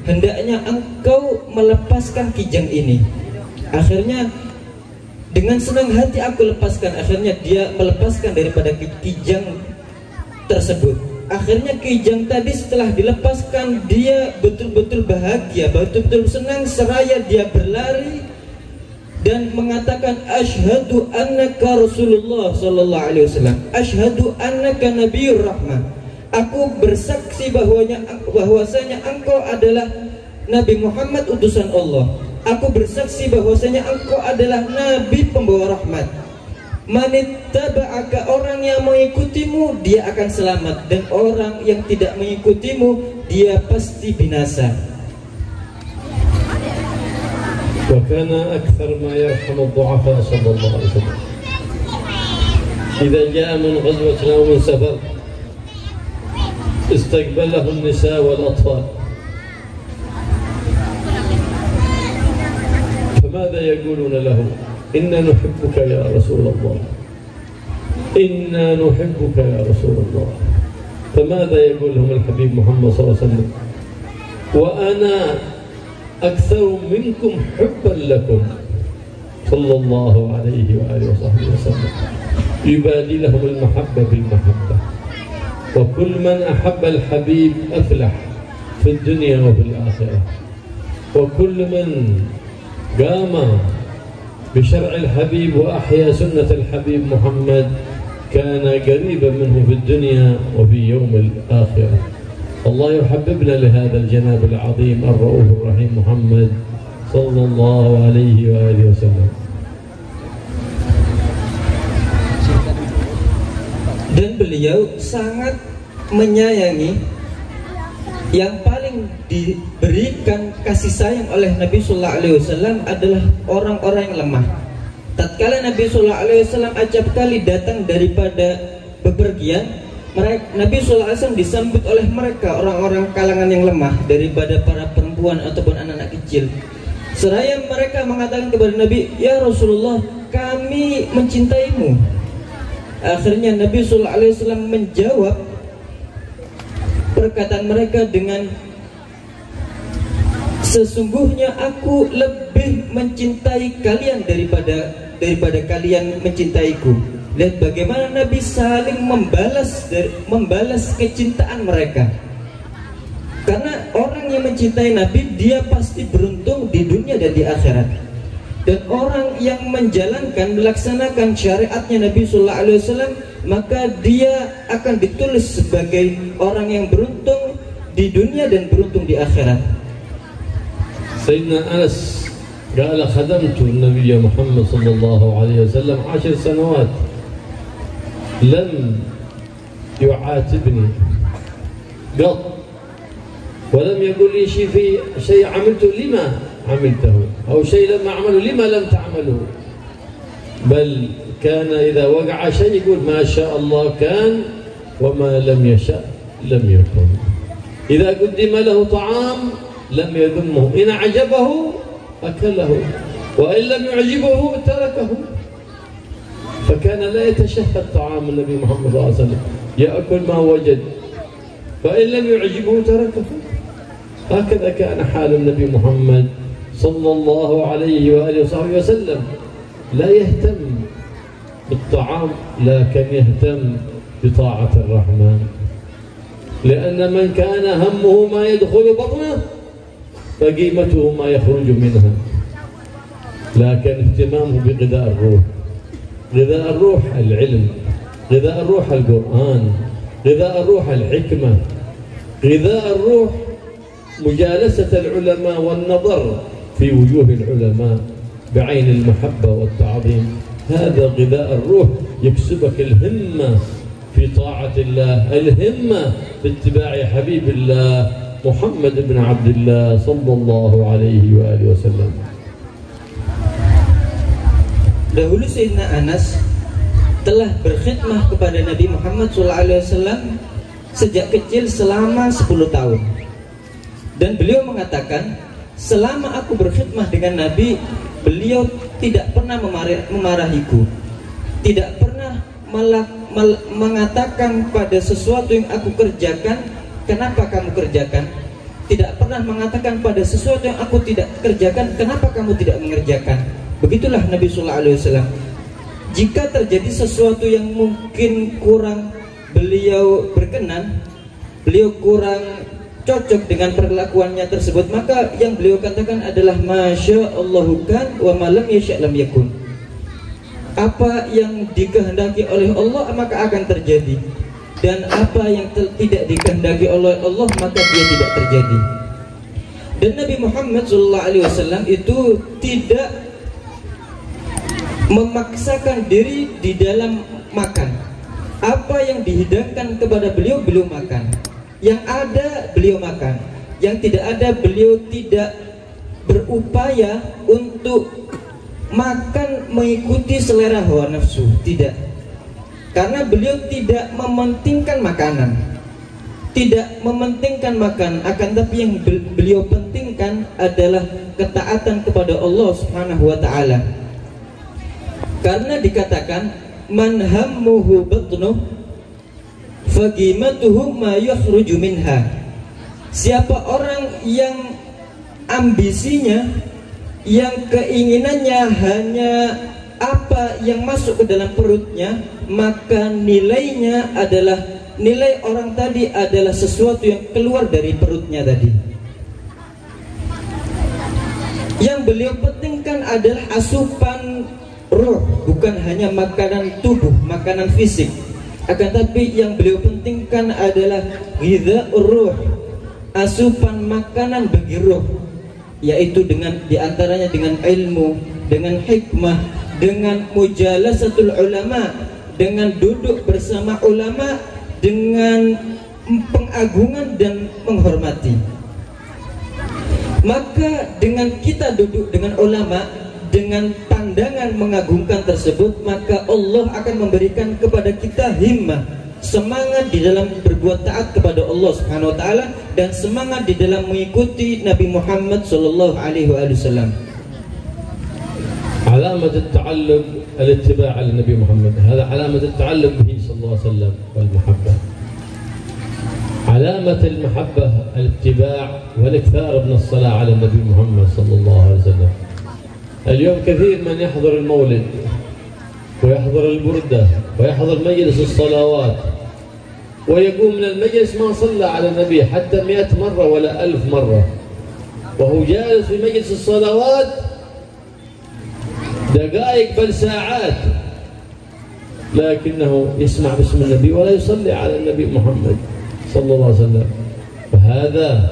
Hendaknya engkau melepaskan kijang ini." Akhirnya dengan senang hati aku lepaskan. Akhirnya dia melepaskan daripada kijang tersebut. Akhirnya kijang tadi setelah dilepaskan, dia betul-betul bahagia, betul-betul senang, seraya dia berlari dan mengatakan, "Asyhadu annaka Rasulullah sallallahu alaihi wasallam, asyhadu annaka Nabiur Rahmah." Aku bersaksi bahwasanya engkau adalah Nabi Muhammad utusan Allah. Aku bersaksi bahwasanya engkau adalah Nabi pembawa rahmat. Manittaba'aka, orang yang mengikutimu dia akan selamat, dan orang yang tidak mengikutimu dia pasti binasa. وكان أكثر ما يرحم الضعفاء صلى الله عليه وسلم. إذا جاء من غزوة أو من سفر استقبله النساء والأطفال، فماذا يقولون له؟ إنا نحبك يا رسول الله، إنا نحبك يا رسول الله. فماذا يقول لهم الحبيب محمد صلى الله عليه وسلم؟ وأنا أكثر منكم حبا لكم صلى الله عليه وآله وصحبه وسلم. يبادي لهم المحبة بالمحبة، وكل من أحب الحبيب أفلح في الدنيا وفي الآخرة، وكل من قام بشرع الحبيب وأحيا سنة الحبيب محمد كان قريبا منه في الدنيا وفي يوم الآخرة. الله يحببنا لهذا الجناب العظيم الرؤوف الرحيم محمد صلى الله عليه وآله وسلم. Dan beliau sangat menyayangi, yang paling diberikan kasih sayang oleh Nabi Sallallahu Alaihi Wasallam adalah orang-orang yang lemah. Tatkala Nabi Sallallahu Alaihi Wasallam acap kali datang daripada bepergian, Nabi Sallallahu Alaihi Wasallam disambut oleh mereka, orang-orang kalangan yang lemah, daripada para perempuan ataupun anak-anak kecil. Seraya mereka mengatakan kepada Nabi, "Ya Rasulullah, kami mencintaimu." Akhirnya Nabi Sallallahu Alaihi Wasallam menjawab perkataan mereka dengan, "Sesungguhnya aku lebih mencintai kalian daripada kalian mencintaiku." Lihat bagaimana Nabi saling membalas kecintaan mereka. Karena orang yang mencintai Nabi, dia pasti beruntung di dunia dan di akhirat. Dan orang yang menjalankan, melaksanakan syariatnya Nabi Sallallahu Alaihi Wasallam, maka dia akan ditulis sebagai orang yang beruntung di dunia dan beruntung di akhirat. Sayyidina Anas قال خدمت النبي محمد صلى الله عليه وسلم 10 سنوات لم يعاتبني قط ولم يقول لي شيء عملته لما عملته أو شيء لم أعمله لما لم تعمله، بل كان إذا وقع شيء يقول ما شاء الله كان وما لم يشاء لم يكن. إذا قدم له طعام لم يذمه، إن أعجبه أكله وإن لم يعجبه تركه. فكان لا يتشهد طعام النبي محمد صلى الله عليه وسلم، يأكل ما وجد، فإن لم يعجبه تركه. هكذا كان حال النبي محمد صلى الله عليه وآله وصحبه وسلم، لا يهتم بالطعام لكن يهتم بطاعة الرحمن، لأن من كان همه ما يدخل بطنه فقيمته ما يخرج منها، لكن اهتمامه بغذاء الروح. غذاء الروح العلم، غذاء الروح القرآن، غذاء الروح الحكمة، غذاء الروح مجالسة العلماء والنظر في وجوه العلماء بعين المحبة والتعظيم. هذا غذاء الروح يكسبك الهمة في طاعة الله، الهمة في اتباع حبيب الله محمد بن عبد الله صلى الله عليه وآله وسلم. Dahulu Sayyidina Anas telah berkhidmah kepada Nabi Muhammad SAW sejak kecil selama 10 tahun. Dan beliau mengatakan, selama aku berkhidmah dengan Nabi, beliau tidak pernah memarahiku, tidak pernah mengatakan pada sesuatu yang aku kerjakan, kenapa kamu kerjakan? Tidak pernah mengatakan pada sesuatu yang aku tidak kerjakan, kenapa kamu tidak mengerjakan? Begitulah Nabi Sallallahu Alaihi Wasallam. Jika terjadi sesuatu yang mungkin kurang beliau berkenan, beliau kurang cocok dengan perlakuannya tersebut, maka yang beliau katakan adalah Masya Allahu kan wa ma lam yasha' lam yakun. Apa yang dikehendaki oleh Allah maka akan terjadi, dan apa yang tidak dikehendaki oleh Allah maka dia tidak terjadi. Dan Nabi Muhammad SAW itu tidak memaksakan diri di dalam makan. Apa yang dihidangkan kepada beliau, beliau makan. Yang ada beliau makan, yang tidak ada beliau tidak berupaya untuk makan mengikuti selera hawa nafsu, tidak. Karena beliau tidak mementingkan makanan, akan tapi yang beliau pentingkan adalah ketaatan kepada Allah Subhanahu wa taala. Karena dikatakan man hammuhu batnuh faqimatuhu ma yakhruju minha. Siapa orang yang ambisinya, yang keinginannya hanya apa yang masuk ke dalam perutnya, maka nilainya adalah nilai orang tadi adalah sesuatu yang keluar dari perutnya tadi. Yang beliau pentingkan adalah asupan roh, bukan hanya makanan tubuh, makanan fisik. Akan tapi yang beliau pentingkan adalah ghidha'ur ruh, asupan makanan bagi roh, yaitu dengan diantaranya dengan ilmu, dengan hikmah, dengan mujalasatul ulama, dengan duduk bersama ulama, dengan pengagungan dan menghormati. Maka dengan kita duduk dengan ulama, dengan pandangan mengagungkan tersebut, maka Allah akan memberikan kepada kita himmah, semangat di dalam berbuat taat kepada Allah Subhanahu wa taala, dan semangat di dalam mengikuti Nabi Muhammad sallallahu alaihi wasallam. علامة التعلق الاتباع للنبي محمد، هذا علامة التعلق به صلى الله عليه وسلم والمحبة. علامة المحبة الاتباع والاكثار من الصلاة على النبي محمد صلى الله عليه وسلم. اليوم كثير من يحضر المولد ويحضر البردة ويحضر مجلس الصلوات ويقوم من المجلس ما صلى على النبي حتى 100 مرة ولا 1000 مرة، وهو جالس في مجلس الصلوات دقائق بل ساعات، لكنه يسمع باسم النبي ولا يصلي على النبي محمد صلى الله عليه وسلم. وهذا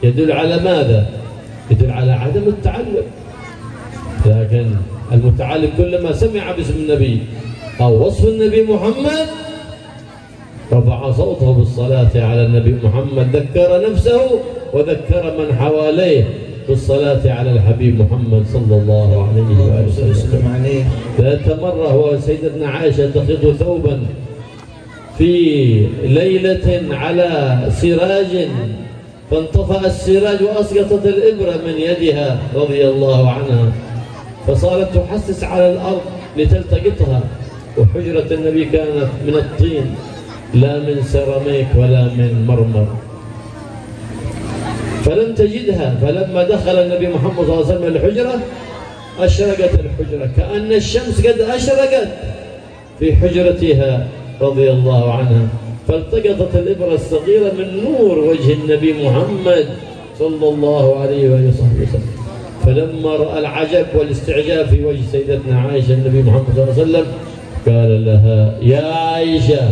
يدل على ماذا؟ يدل على عدم التعلق. لكن المتعلق كلما سمع باسم النبي أو وصف النبي محمد رفع صوته بالصلاة على النبي محمد، ذكر نفسه وذكر من حواليه بالصلاة على الحبيب محمد صلى الله عليه وسلم. ذات مرة هو سيدتنا عائشة تخيط ثوبا في ليلة على سراج، فانطفأ السراج وأسقطت الإبرة من يدها رضي الله عنها، فصارت تحسس على الأرض لتلتقطها، وحجرة النبي كانت من الطين لا من سيراميك ولا من مرمر، فلم تجدها. فلما دخل النبي محمد صلى الله عليه وسلم الحجرة أشرقت الحجرة كأن الشمس قد أشرقت في حجرتها رضي الله عنها، فالتقطت الإبرة الصغيرة من نور وجه النبي محمد صلى الله عليه وسلم. فلما رأى العجب والاستعجاب في وجه سيدتنا عائشة النبي محمد صلى الله عليه وسلم قال لها يا عائشة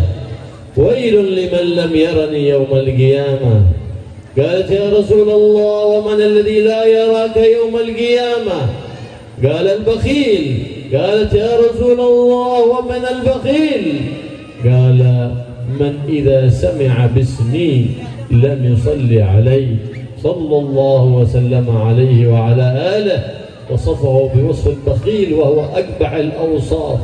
ويل لمن لم يرني يوم القيامة. قالت يا رسول الله ومن الذي لا يراك يوم القيامة؟ قال البخيل. قالت يا رسول الله ومن البخيل؟ قال من إذا سمع باسمي لم يصلي علي صلى الله وسلم عليه وعلى آله، وصفه بوصف البخيل وهو أقبح الأوصاف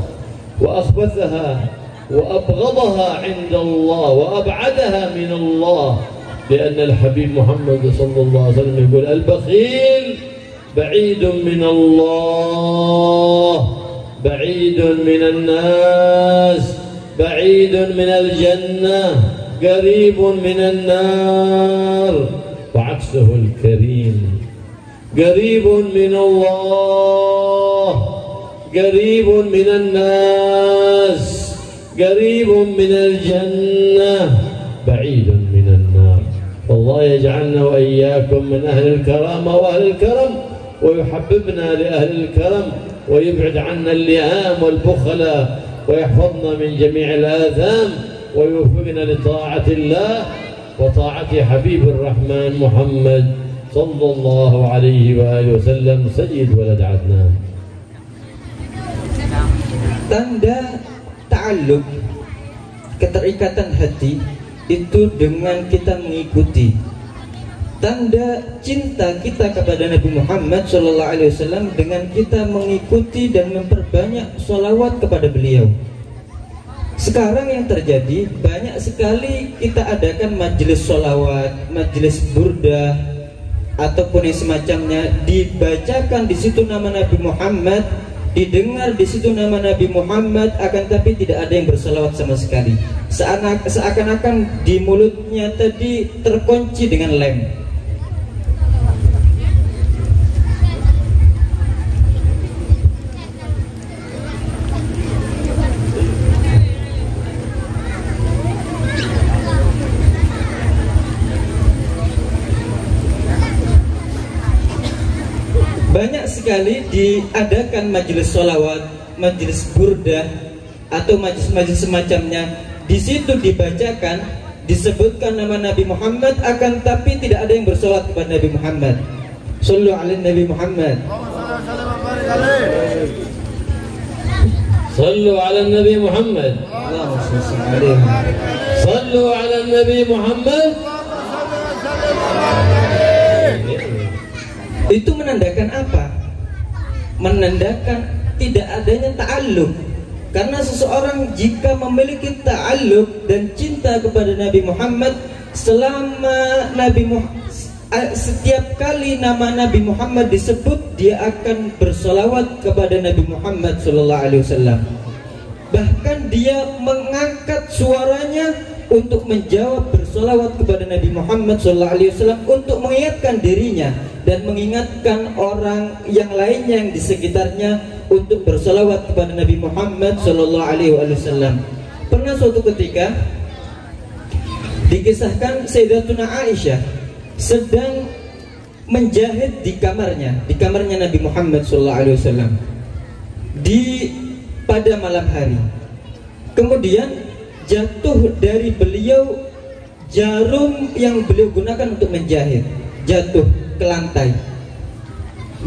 وأخبثها وأبغضها عند الله وأبعدها من الله، لأن الحبيب محمد صلى الله عليه وسلم يقول البخيل بعيد من الله، بعيد من الناس، بعيد من الجنة، قريب من النار، وعكسه الكريم قريب من الله، قريب من الناس، قريب من الجنة، بعيد من النار. والله يجعلنا وإياكم من أهل الكرامة وأهل الكرم، ويحببنا لأهل الكرم، ويبعد عنا اللئام والبخلاء، ويحفظنا من جميع الآثام، ويوفقنا لطاعة الله وطاعة حبيب الرحمن محمد صلى الله عليه وآله وسلم سيد ولد عدنان. Tanda ta'alluq, keterikatan hati itu dengan kita mengikuti tanda cinta kita kepada Nabi Muhammad SAW dengan kita mengikuti dan memperbanyak sholawat kepada beliau. Sekarang yang terjadi, banyak sekali kita adakan majelis sholawat, majelis burdah, ataupun yang semacamnya, dibacakan di situ nama Nabi Muhammad, didengar di situ nama Nabi Muhammad, akan tapi tidak ada yang bersalawat sama sekali. Seakan-akan di mulutnya tadi terkunci dengan lem. Banyak sekali diadakan majelis sholawat, majelis burdah, atau majelis semacamnya. Di situ dibacakan, disebutkan nama Nabi Muhammad, akan tapi tidak ada yang bersolat kepada Nabi Muhammad. Sallu ala Nabi Muhammad. Sallu ala Nabi Muhammad. Sallu ala Nabi Muhammad. Itu menandakan apa? Menandakan tidak adanya ta'alluq. Karena seseorang jika memiliki ta'alluq dan cinta kepada Nabi Muhammad, selama setiap kali nama Nabi Muhammad disebut, dia akan bersolawat kepada Nabi Muhammad SAW. Bahkan dia mengangkat suaranya untuk menjawab bersolawat kepada Nabi Muhammad SAW, untuk mengingatkan dirinya dan mengingatkan orang yang lainnya yang di sekitarnya untuk bersolawat kepada Nabi Muhammad SAW. Pernah suatu ketika dikisahkan Sayyidatuna Aisyah sedang menjahit di kamarnya Nabi Muhammad SAW pada malam hari. Kemudian jatuh dari beliau jarum yang beliau gunakan untuk menjahit, jatuh ke lantai.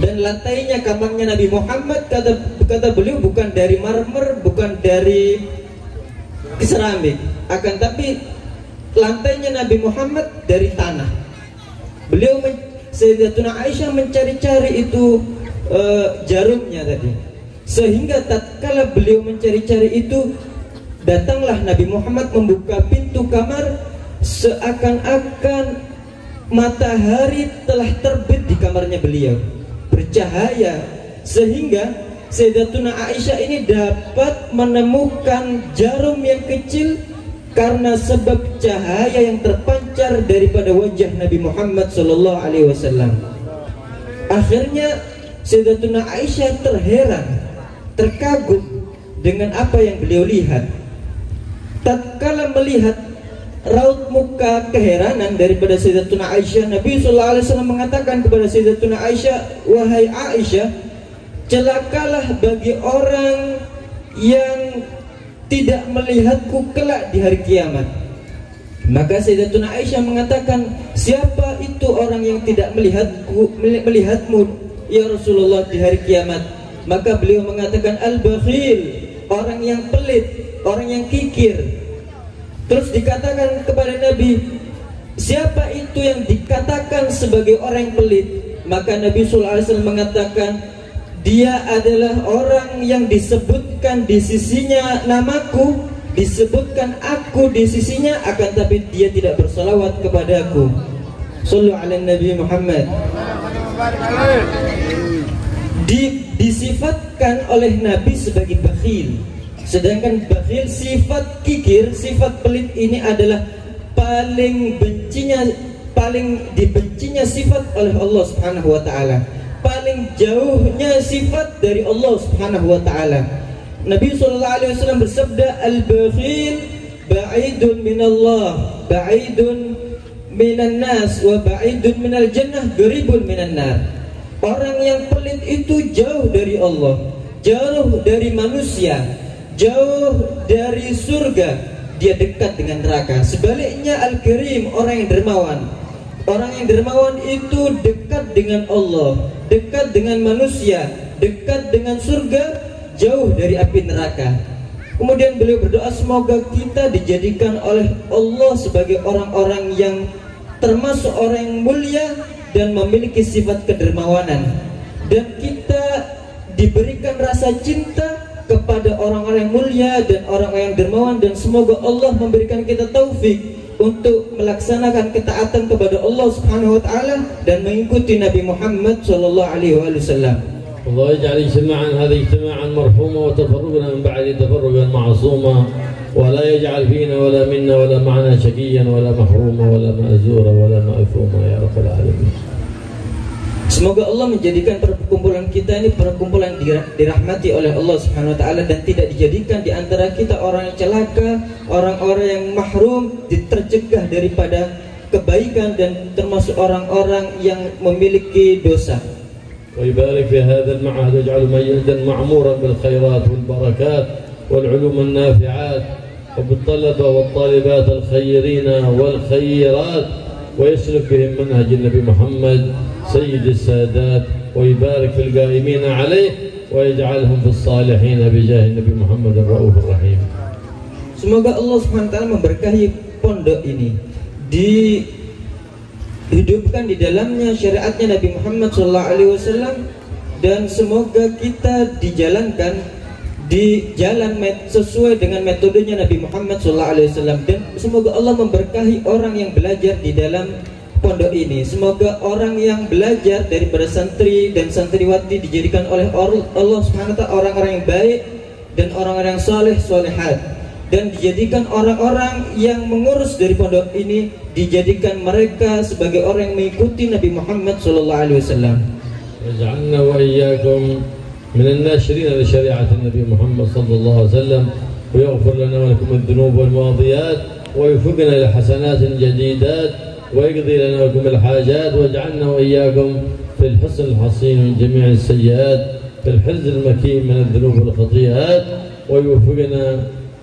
Dan lantainya kamarnya Nabi Muhammad, kata beliau, bukan dari marmer, bukan dari keramik, akan tapi lantainya Nabi Muhammad dari tanah. Sayyidatuna Aisyah mencari-cari itu jarumnya tadi, sehingga tatkala beliau mencari-cari itu, datanglah Nabi Muhammad membuka pintu kamar, seakan-akan matahari telah terbit di kamarnya beliau, bercahaya, sehingga Sayyidatuna Aisyah ini dapat menemukan jarum yang kecil karena sebab cahaya yang terpancar daripada wajah Nabi Muhammad SAW. Akhirnya Sayyidatuna Aisyah terheran, terkagum dengan apa yang beliau lihat. Tatkala melihat raut muka keheranan daripada Sayyidatuna Aisyah, Nabi SAW mengatakan kepada Sayyidatuna Aisyah, "Wahai Aisyah, celakalah bagi orang yang tidak melihatku kelak di hari kiamat." Maka Sayyidatuna Aisyah mengatakan, "Siapa itu orang yang tidak melihatmu ya Rasulullah di hari kiamat?" Maka beliau mengatakan, "Al-bakhil," orang yang pelit, orang yang kikir. Terus dikatakan kepada Nabi, "Siapa itu yang dikatakan sebagai orang yang pelit?" Maka Nabi SAW mengatakan, "Dia adalah orang yang disebutkan di sisinya namaku, disebutkan aku di sisinya, akan tapi dia tidak bersalawat kepadaku." Sallu ala Nabi Muhammad. Disifatkan oleh Nabi sebagai bakhil. Sedangkan bakhil, sifat kikir, sifat pelit ini adalah paling dibencinya sifat oleh Allah Subhanahu wa taala. Paling jauhnya sifat dari Allah Subhanahu wa taala. Nabi sallallahu alaihi wasallam bersabda, "Al-bakhil ba'idun minallah, ba'idun minan nas, wa ba'idun minal jannah, qaribun minan nar." Orang yang pelit itu jauh dari Allah, jauh dari manusia, jauh dari surga, dia dekat dengan neraka. Sebaliknya Al-Karim, orang yang dermawan, orang yang dermawan itu dekat dengan Allah, dekat dengan manusia, dekat dengan surga, jauh dari api neraka. Kemudian beliau berdoa, semoga kita dijadikan oleh Allah sebagai orang-orang yang termasuk orang yang mulia dan memiliki sifat kedermawanan, dan kita diberikan rasa cinta kepada orang-orang yang mulia dan orang-orang yang dermawan, dan semoga Allah memberikan kita taufik untuk melaksanakan ketaatan kepada Allah Subhanahu wa taala dan mengikuti Nabi Muhammad sallallahu alaihi wasallam. الله يجعل اجتماعا هذا اجتماعا مرحوما وتفرقنا من بعد تفرقا معصوما ولا يجعل فينا ولا منا ولا معنا شقيا ولا محروما ولا مأزورا ولا مأثوما يا رب العالمين. Semoga Allah menjadikan perkumpulan kita ini perkumpulan dirahmati oleh Allah Subhanahu wa taala dan tidak dijadikan di antara kita orang yang celaka, orang-orang yang mahrum, tercegah daripada kebaikan dan termasuk orang-orang yang memiliki dosa. ويبارك في هذا المعهد واجعله ميدا معمورا بالخيرات والبركات والعلوم النافعات وبالطلبة والطالبات الخيرين والخيرات ويسلك بهم منهج النبي محمد سيد السادات ويبارك في القائمين عليه ويجعلهم في الصالحين بجاه النبي محمد الرؤوف الرحيم. Semoga Allah Subhanahu wa taala memberkahi pondok ini, dihidupkan di dalamnya syariatnya Nabi Muhammad SAW, dan semoga kita dijalankan di jalan sesuai dengan metodenya Nabi Muhammad SAW, dan semoga Allah memberkahi orang yang belajar di dalam pondok ini. Semoga orang yang belajar daripada santri dan santriwati dijadikan oleh Allah Subhanahu wa taala orang-orang yang baik dan orang-orang yang saleh solehat, dan dijadikan orang-orang yang mengurus dari pondok ini, dijadikan mereka sebagai orang yang mengikuti Nabi Muhammad SAW. وجعلنا وإياكم من الناشرين لشريعة النبي محمد صلى الله عليه وسلم ويغفر لنا ولكم الذنوب والماضيات ويوفقنا لحسنات جديدات ويقضي لنا ولكم الحاجات واجعلنا وإياكم في الحصن الحصين من جميع السيئات في الحرز المكين من الذنوب والخطيئات ويوفقنا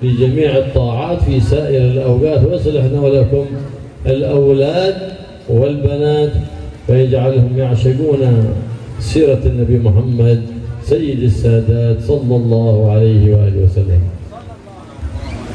لجميع الطاعات في سائر الأوقات ويصلحنا ولكم الأولاد والبنات ويجعلهم يعشقون سيرة النبي محمد سيد السادات صلى الله عليه وآله وسلم.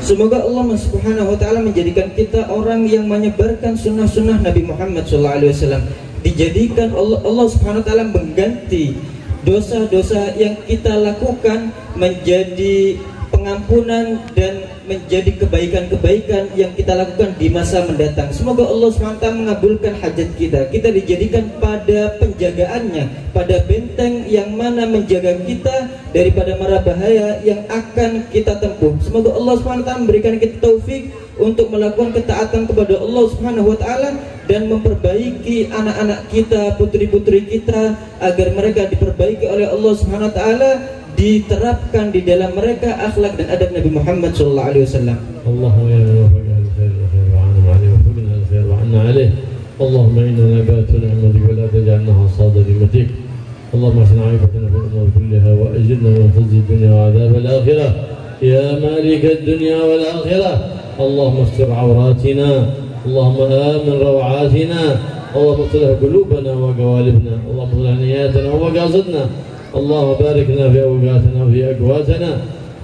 Semoga Allah Subhanahu wa taala menjadikan kita orang yang menyebarkan sunnah-sunnah Nabi Muhammad SAW. Dijadikan Allah Subhanahu wa taala mengganti dosa-dosa yang kita lakukan menjadi pengampunan dan menjadi kebaikan-kebaikan yang kita lakukan di masa mendatang. Semoga Allah SWT mengabulkan hajat kita. Kita dijadikan pada penjagaannya, pada benteng yang mana menjaga kita daripada mara bahaya yang akan kita tempuh. Semoga Allah SWT memberikan kita taufik untuk melakukan ketaatan kepada Allah Subhanahu wa taala dan memperbaiki anak-anak kita, putri-putri kita agar mereka diperbaiki oleh Allah Subhanahu wa taala, diterapkan di dalam mereka akhlak dan adab Nabi Muhammad sallallahu alaihi wasallam. Allahumma ya muwaffiq al-khair wa khair wa anna alayhi wa faqna al-khair wa anna alayhi. Allahumma inna nabatu ni'matik wa la taj'alna hasada limatik. Allahumma asna 'aibatana fil umur kullaha wa ajirna min khizyi dunya wa 'adhab al-akhirah. Ya malik ad-dunya wal akhirah. Allahumma astur 'awratina. Allahumma amin rawatina. Allahumma aslih qulubana wa qawalibna. Allahumma aslih niyatana wa maqasidna. اللهم بارك لنا في أوقاتنا وفي أقواتنا،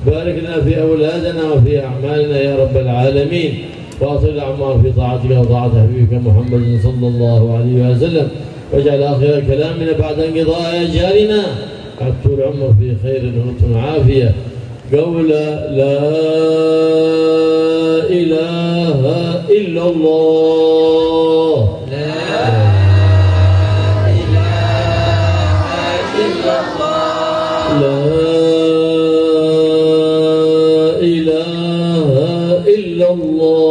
بارك لنا في أولادنا وفي أعمالنا يا رب العالمين، وأطل الأعمار في طاعتك وطاعة حبيبك محمد صلى الله عليه وسلم، واجعل آخر كلامنا بعد انقضاء أجالنا طول العمر في خير وعافية، قول لا إله إلا الله. لا إله إلا الله.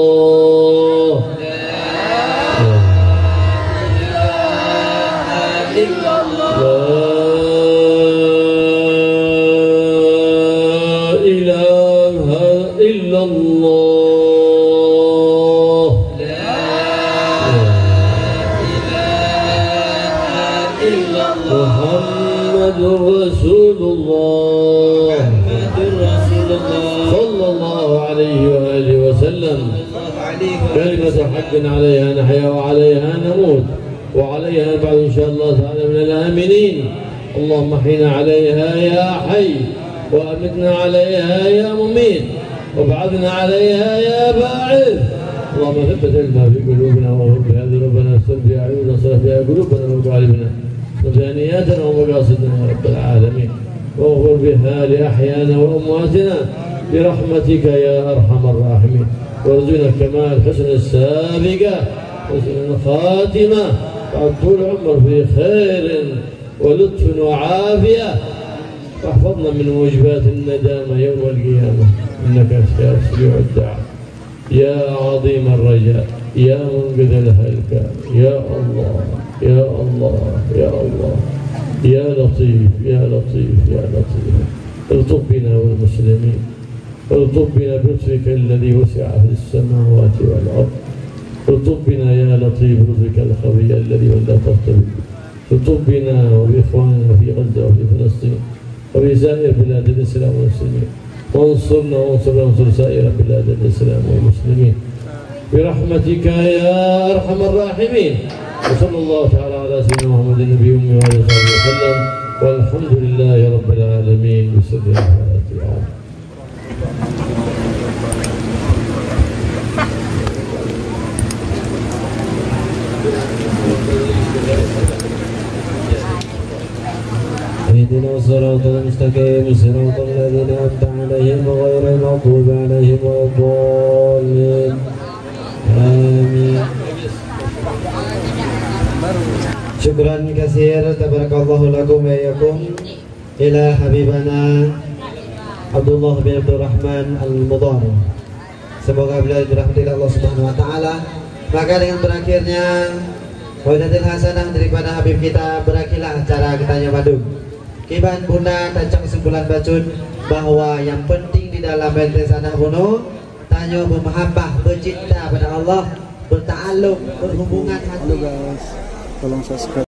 محمد رسول الله صلى الله عليه وآله وسلم. كلمة حق عليها نحيا وعليها نموت وعليها بعد إن شاء الله تعالى من الآمنين. اللهم احينا عليها يا حي وأمتنا عليها يا مميت وابعثنا عليها يا باعث اللهم ثبت علمنا في قلوبنا واغفر بهذه ربنا استر بها عيوبنا صلح بها قلوبنا وارض علينا وبها نياتنا ومقاصدنا يا رب العالمين واغفر بها لأحيانا وأمواتنا برحمتك يا أرحم الراحمين وارزقنا كمال حسن السابقة حسن الخاتمة بعد طول عمر في خير ولطف وعافية واحفظنا من موجبات الندامة يوم القيامة إنك يا سريع الدعاء يا عظيم الرجاء يا منقذ الهلكة يا الله يا الله يا الله يا لطيف يا لطيف يا لطيف الطف بنا والمسلمين الطف بنا بلطفك الذي وسع في السماوات والأرض الطف بنا يا لطيف لطفك الخفي الذي ولا ترتبط الطف بنا وبإخواننا في غزة وفي فلسطين وفي سائر بلاد الإسلام والمسلمين وانصرنا وانصر سائر بلاد الإسلام والمسلمين برحمتك يا أرحم الراحمين وصلى الله تعالى على سيدنا محمد النبي وآله وصحبه وسلم والحمد لله رب العالمين بسر الفاتحة. اهدنا الصراط المستقيم صراط الذين أنعمت عليهم غير المغضوب عليهم ولا الضالين آمين. Syukran kasir tabarakallahu lakum wa iyyakum ila habibana Abdullah bin Abdul Rahman Al-Mudhar. Semoga beliau dirahmati Allah Subhanahu wa taala. Maka dengan berakhirnya wajahil hasanah daripada Habib kita, berakhirlah acara Kitanya Madu. Kiban Bunda tancang kesimpulan bacun bahwa yang penting di dalam entes anak bunuh tanya bermahabbah, bercinta pada Allah, berta'alluq, berhubungan hati. Halo guys, tolong subscribe